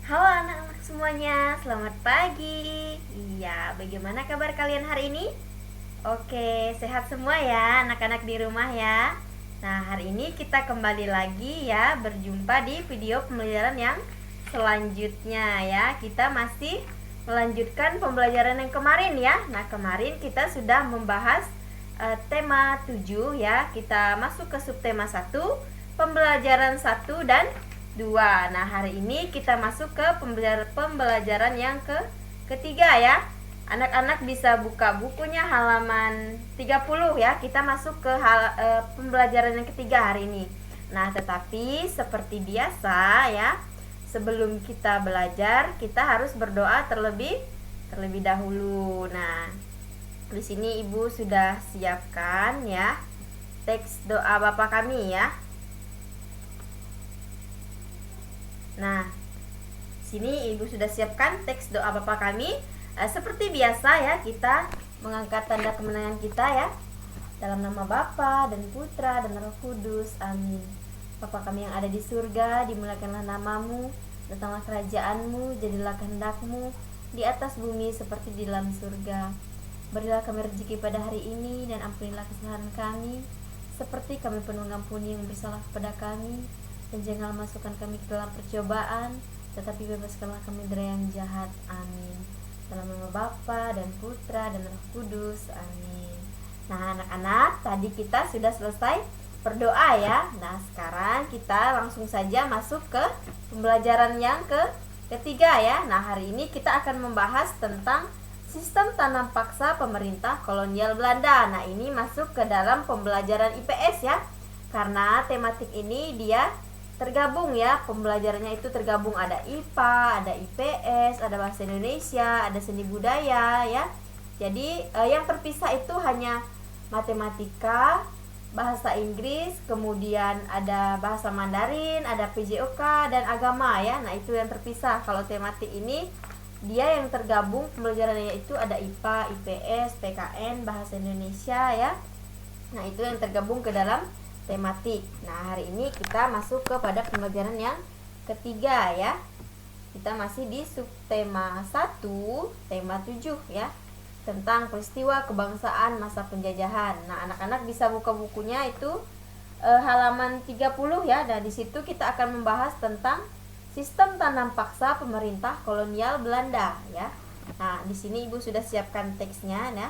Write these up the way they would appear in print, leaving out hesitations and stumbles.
Halo anak-anak semuanya, selamat pagi. Iya, bagaimana kabar kalian hari ini? Oke, sehat semua ya anak-anak di rumah ya. Nah, hari ini kita kembali lagi ya berjumpa di video pembelajaran yang selanjutnya ya. Kita masih melanjutkan pembelajaran yang kemarin ya. Nah, kemarin kita sudah membahas tema 7 ya. Kita masuk ke subtema 1, pembelajaran 1 dan 2. Nah, hari ini kita masuk ke pembelajaran yang ketiga ya. Anak-anak bisa buka bukunya halaman 30 ya. Kita masuk ke pembelajaran yang ketiga hari ini. Nah, tetapi seperti biasa ya, sebelum kita belajar, kita harus berdoa terlebih dahulu. Nah, di sini Ibu sudah siapkan ya teks doa Bapa kami ya. Nah, sini Ibu sudah siapkan teks doa Bapa kami. Seperti biasa ya, kita mengangkat tanda kemenangan kita ya. Dalam nama Bapa dan Putra dan Roh Kudus. Amin. Bapa kami yang ada di surga, dimuliakanlah namamu, datanglah kerajaanmu, jadilah kehendakmu di atas bumi seperti di dalam surga. Berilah kami rezeki pada hari ini, dan ampunilah kesalahan kami seperti kami pun mengampuni yang bersalah kepada kami, dan janganlah masukkan kami ke dalam percobaan, tetapi bebaskanlah kami dari yang jahat. Amin. Dalam nama Bapa dan Putra dan Roh Kudus. Amin. Nah, anak-anak, tadi kita sudah selesai berdoa ya. Nah, sekarang kita langsung saja masuk ke pembelajaran yang ketiga ya. Nah, hari ini kita akan membahas tentang sistem tanam paksa pemerintah kolonial Belanda. Nah, ini masuk ke dalam pembelajaran IPS ya. Karena tematik ini dia tergabung ya, pembelajarannya itu tergabung, ada IPA, ada IPS, ada bahasa Indonesia, ada seni budaya ya. Jadi yang terpisah itu hanya matematika, bahasa Inggris, kemudian ada bahasa Mandarin, ada PJOK dan agama ya. Nah, itu yang terpisah. Kalau tematik ini dia yang tergabung pembelajarannya itu ada IPA, IPS, PKN, bahasa Indonesia ya. Nah, itu yang tergabung ke dalam tematik. Nah, hari ini kita masuk kepada pembelajaran yang ketiga ya. Kita masih di subtema 1, tema 7 ya, tentang peristiwa kebangsaan masa penjajahan. Nah, anak-anak bisa buka bukunya itu halaman 30 ya. Dan di situ kita akan membahas tentang sistem tanam paksa pemerintah kolonial Belanda ya. Nah, di sini Ibu sudah siapkan teksnya ya.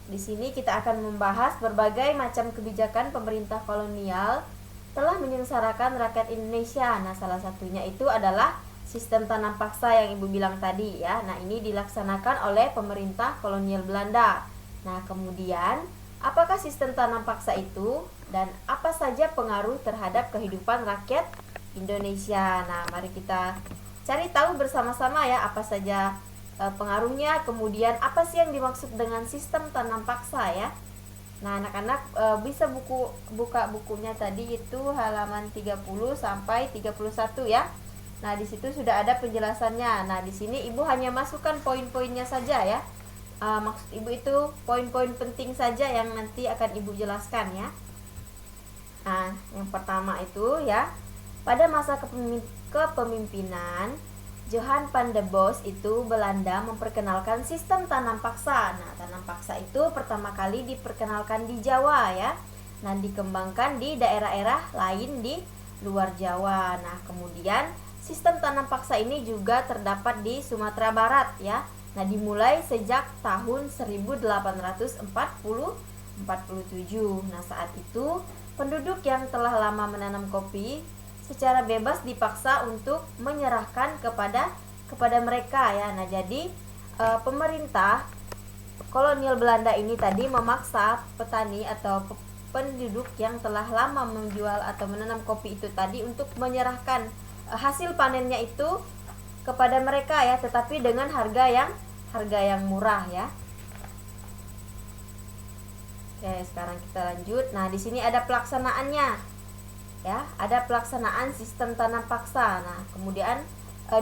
Di sini kita akan membahas berbagai macam kebijakan pemerintah kolonial telah menyengsarakan rakyat Indonesia. Nah, salah satunya itu adalah sistem tanam paksa yang Ibu bilang tadi ya. Nah, ini dilaksanakan oleh pemerintah kolonial Belanda. Nah, kemudian apakah sistem tanam paksa itu dan apa saja pengaruh terhadap kehidupan rakyat Indonesia? Nah, mari kita cari tahu bersama-sama ya apa saja pengaruhnya, kemudian apa sih yang dimaksud dengan sistem tanam paksa ya. Nah, anak-anak bisa buka bukunya tadi itu halaman 30 sampai 31 ya. Nah, di situ sudah ada penjelasannya. Nah, di sini Ibu hanya masukkan poin-poinnya saja ya. Maksud Ibu itu poin-poin penting saja yang nanti akan Ibu jelaskan ya. Nah, yang pertama itu ya, pada masa kepemimpinan Johan van der Bos itu Belanda memperkenalkan sistem tanam paksa. Nah, tanam paksa itu pertama kali diperkenalkan di Jawa ya. Nah, dikembangkan di daerah-daerah lain di luar Jawa. Nah, kemudian sistem tanam paksa ini juga terdapat di Sumatera Barat ya. Nah, dimulai sejak tahun 1847. Nah, saat itu penduduk yang telah lama menanam kopi secara bebas dipaksa untuk menyerahkan kepada mereka ya. Nah, jadi pemerintah kolonial Belanda ini tadi memaksa petani atau penduduk yang telah lama menjual atau menanam kopi itu tadi untuk menyerahkan hasil panennya itu kepada mereka ya, tetapi dengan harga yang murah ya. Oke, sekarang kita lanjut. Nah, di sini ada pelaksanaannya ya, ada pelaksanaan sistem tanam paksa. Nah, kemudian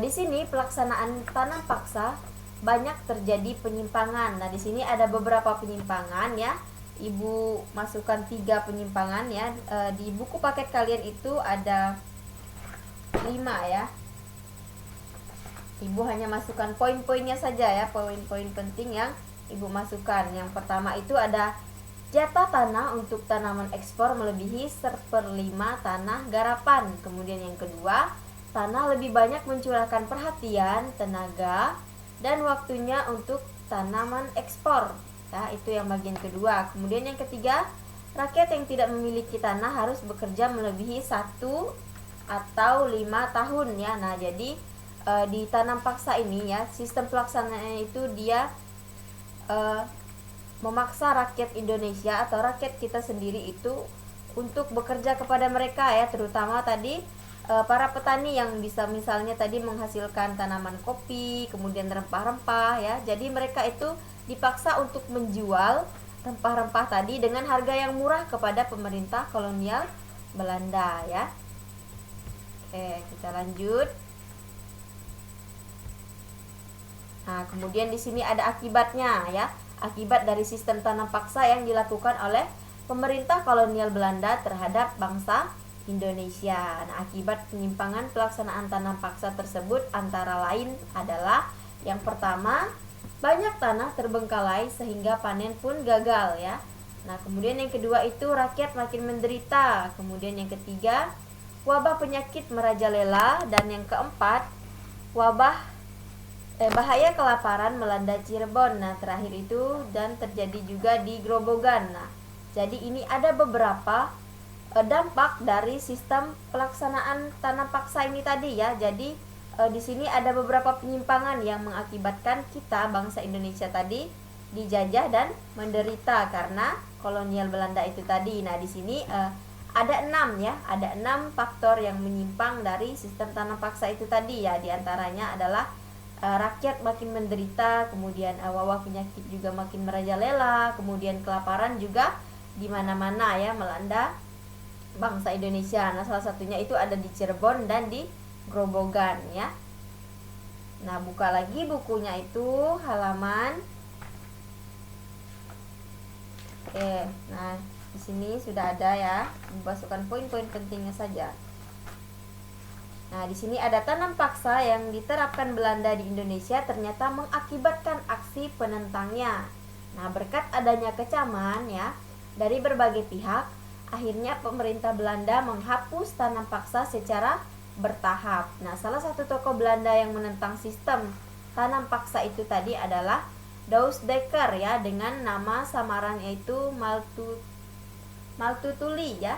di sini pelaksanaan tanam paksa banyak terjadi penyimpangan. Nah, di sini ada beberapa penyimpangan ya. Ibu masukkan 3 penyimpangan ya. Di buku paket kalian itu ada 5 ya. Ibu hanya masukkan poin-poinnya saja ya, poin-poin penting yang Ibu masukkan. Yang pertama itu ada jatah tanah untuk tanaman ekspor melebihi 1/5 tanah garapan. Kemudian yang kedua, tanah lebih banyak mencurahkan perhatian, tenaga, dan waktunya untuk tanaman ekspor. Ya, itu yang bagian kedua. Kemudian yang ketiga, rakyat yang tidak memiliki tanah harus bekerja melebihi 1 atau 5 tahun ya. Nah, jadi di tanam paksa ini ya, sistem pelaksanaannya itu dia memaksa rakyat Indonesia atau rakyat kita sendiri itu untuk bekerja kepada mereka ya, terutama tadi para petani yang bisa misalnya tadi menghasilkan tanaman kopi, kemudian rempah-rempah ya. Jadi mereka itu dipaksa untuk menjual rempah-rempah tadi dengan harga yang murah kepada pemerintah kolonial Belanda ya. Oke, kita lanjut. Nah, kemudian di sini ada akibatnya ya. Akibat dari sistem tanam paksa yang dilakukan oleh pemerintah kolonial Belanda terhadap bangsa Indonesia. Nah, akibat penyimpangan pelaksanaan tanam paksa tersebut antara lain adalah yang pertama, banyak tanah terbengkalai sehingga panen pun gagal ya. Nah, kemudian yang kedua itu rakyat makin menderita. Kemudian yang ketiga, wabah penyakit merajalela, dan yang keempat, bahaya kelaparan melanda Cirebon. Nah, terakhir itu dan terjadi juga di Grobogan. Nah, jadi ini ada beberapa dampak dari sistem pelaksanaan tanam paksa ini tadi ya. Jadi di sini ada beberapa penyimpangan yang mengakibatkan kita bangsa Indonesia tadi dijajah dan menderita karena kolonial Belanda itu tadi. Nah, di sini ada 6 ya, ada 6 faktor yang menyimpang dari sistem tanam paksa itu tadi ya. Di antaranya adalah rakyat makin menderita, kemudian wabah penyakit juga makin merajalela, kemudian kelaparan juga di mana-mana ya melanda bangsa Indonesia. Nah, salah satunya itu ada di Cirebon dan di Grobogan ya. Nah, buka lagi bukunya itu halaman. Oke, nah di sini sudah ada ya, masukkan poin-poin pentingnya saja. Nah, di sini ada tanam paksa yang diterapkan Belanda di Indonesia ternyata mengakibatkan aksi penentangnya. Nah, berkat adanya kecaman ya dari berbagai pihak, akhirnya pemerintah Belanda menghapus tanam paksa secara bertahap. Nah, salah satu tokoh Belanda yang menentang sistem tanam paksa itu tadi adalah Douws Dekker ya, dengan nama samaran yaitu Maltutuli ya.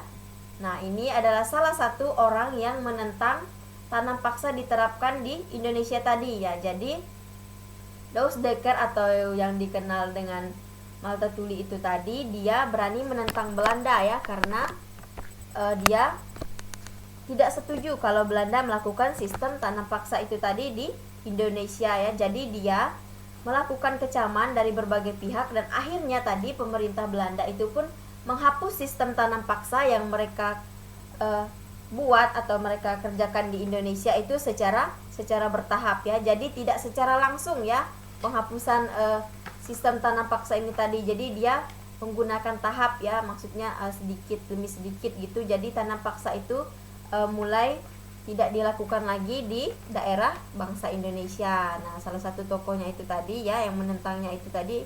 Nah, ini adalah salah satu orang yang menentang tanam paksa diterapkan di Indonesia tadi ya. Jadi Douws Dekker atau yang dikenal dengan Maltutuli itu tadi, dia berani menentang Belanda ya, karena dia tidak setuju kalau Belanda melakukan sistem tanam paksa itu tadi di Indonesia ya. Jadi dia melakukan kecaman dari berbagai pihak dan akhirnya tadi pemerintah Belanda itu pun menghapus sistem tanam paksa yang mereka buat atau mereka kerjakan di Indonesia itu secara bertahap ya. Jadi tidak secara langsung ya penghapusan sistem tanam paksa ini tadi. Jadi dia menggunakan tahap ya, maksudnya sedikit demi sedikit gitu. Jadi tanam paksa itu mulai tidak dilakukan lagi di daerah bangsa Indonesia. Nah, salah satu tokohnya itu tadi ya, yang menentangnya itu tadi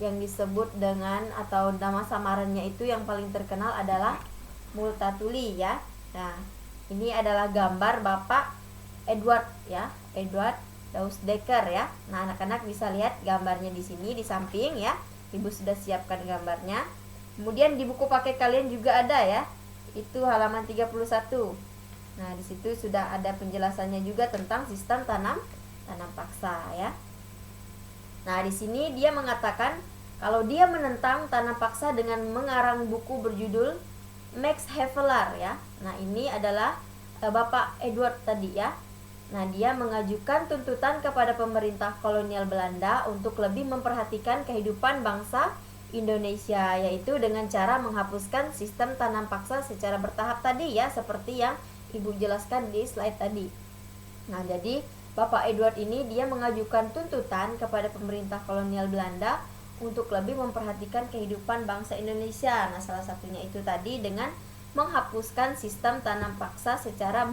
yang disebut dengan atau nama samarannya itu yang paling terkenal adalah Multatuli ya. Nah, ini adalah gambar Bapak Edward ya, Edward Douws Dekker ya. Nah, anak-anak bisa lihat gambarnya di sini di samping ya. Ibu sudah siapkan gambarnya. Kemudian di buku paket kalian juga ada ya. Itu halaman 31. Nah, di situ sudah ada penjelasannya juga tentang sistem tanam paksa ya. Nah, di sini dia mengatakan kalau dia menentang tanam paksa dengan mengarang buku berjudul Max Havelaar ya. Nah, ini adalah Bapak Edward tadi ya. Nah, dia mengajukan tuntutan kepada pemerintah kolonial Belanda untuk lebih memperhatikan kehidupan bangsa Indonesia, yaitu dengan cara menghapuskan sistem tanam paksa secara bertahap tadi ya, seperti yang Ibu jelaskan di slide tadi. Nah, jadi Bapak Edward ini dia mengajukan tuntutan kepada pemerintah kolonial Belanda untuk lebih memperhatikan kehidupan bangsa Indonesia. Nah, salah satunya itu tadi dengan menghapuskan sistem tanam paksa secara